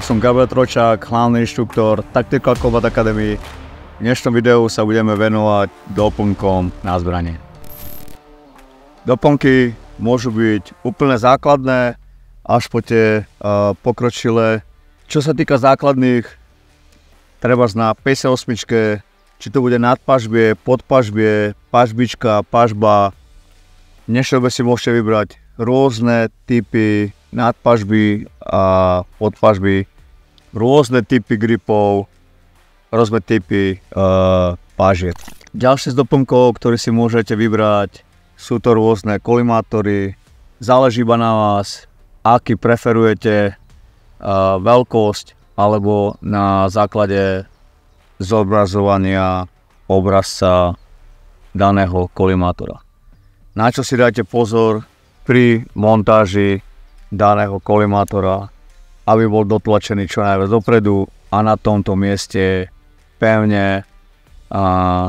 som Gabriel Tročák, hlavný inštruktor Tactical Combat Academy. V dnešnom videu sa budeme venovať doplnkom na zbrane. Doplnky môžu byť úplne základné až po tie pokročilé. Čo sa týka základných, treba na 58, či to bude nadpažbie, podpažbie, pažbička, pažba. V dnešnej dobe si môžete vybrať rôzne typy nadpažby a podpažby, rôzne typy gripov, rôzne typy pážiek. Ďalšie z doplnkov, ktoré si môžete vybrať, sú to rôzne kolimátory. Záleží iba na vás, aký preferujete veľkosť, alebo na základe zobrazovania obrazca daného kolimátora. Na čo si dajte pozor pri montáži daného kolimátora, aby bol dotlačený čo najviac dopredu a na tomto mieste pevne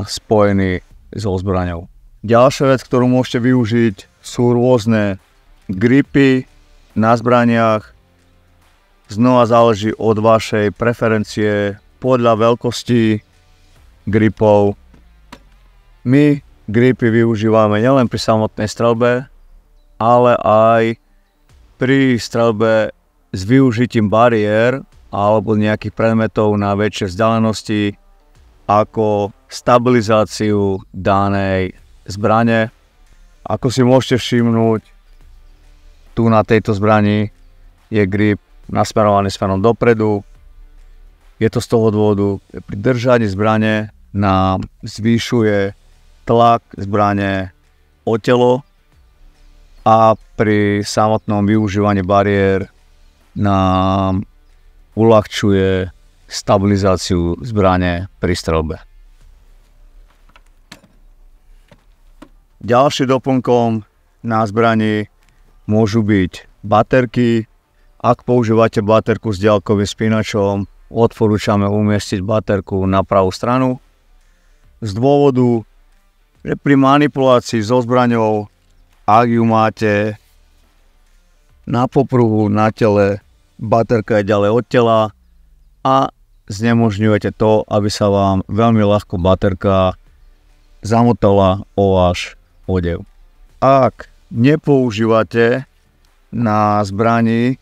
spojený so zbraňou. Ďalšia vec, ktorú môžete využiť, sú rôzne gripy na zbraniach. Znova záleží od vašej preferencie podľa veľkosti gripov. My gripy využívame nielen pri samotnej streľbe, ale aj pri streľbe s využitím bariér alebo nejakých predmetov na väčšie vzdialenosti ako stabilizáciu danej zbrane. Ako si môžete všimnúť, tu na tejto zbrani je grip nasmerovaný smerom dopredu. Je to z toho dôvodu, že pri držaní zbrane nám zvyšuje tlak zbrane o telo a pri samotnom využívaní bariér nám uľahčuje stabilizáciu zbrane pri streľbe. Ďalším doplnkom na zbrani môžu byť baterky. Ak používate baterku s diaľkovým spínačom, odporúčame umiestniť baterku na pravú stranu. Z dôvodu, že pri manipulácii so zbraňou, ak ju máte na popruhu, na tele, baterka je ďalej od tela a znemožňujete to, aby sa vám veľmi ľahko baterka zamotala o váš odev. Ak nepoužívate na zbrani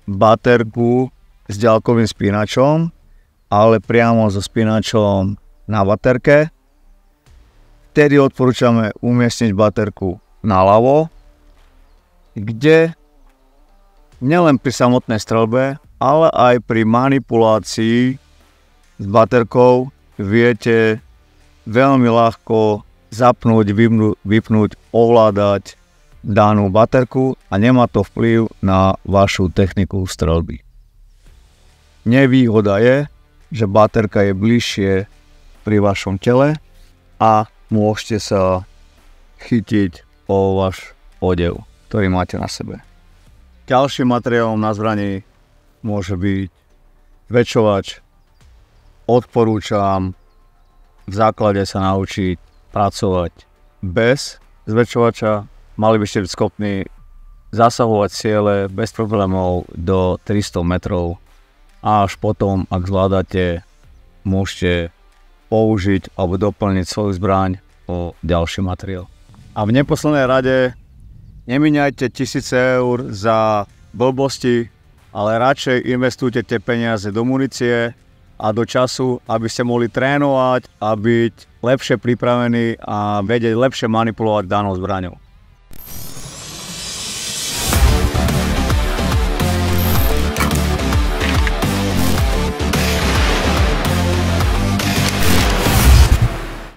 baterku s diaľkovým spínačom, ale priamo so spínačom na baterke, vtedy odporúčame umiestniť baterku naľavo, kde nielen pri samotnej streľbe, ale aj pri manipulácii s baterkou viete veľmi ľahko zapnúť, vypnúť, ovládať danú baterku a nemá to vplyv na vašu techniku streľby. Nevýhoda je, že baterka je bližšie pri vašom tele a môžete sa chytiť o váš odev, ktorý máte na sebe. Ďalším materiálom na zbrani môže byť zväčšovač. Odporúčam v základe sa naučiť pracovať bez zväčšovača. Mali by ste byť schopní zasahovať ciele bez problémov do 300 metrov a až potom, ak zvládate, môžete použiť alebo doplniť svoju zbraň o ďalší materiál. A v neposlednej rade nemíňajte 1000 eur za blbosti, ale radšej investujte tie peniaze do munície a do času, aby ste mohli trénovať a byť lepšie pripravení a vedieť lepšie manipulovať danou zbraňou.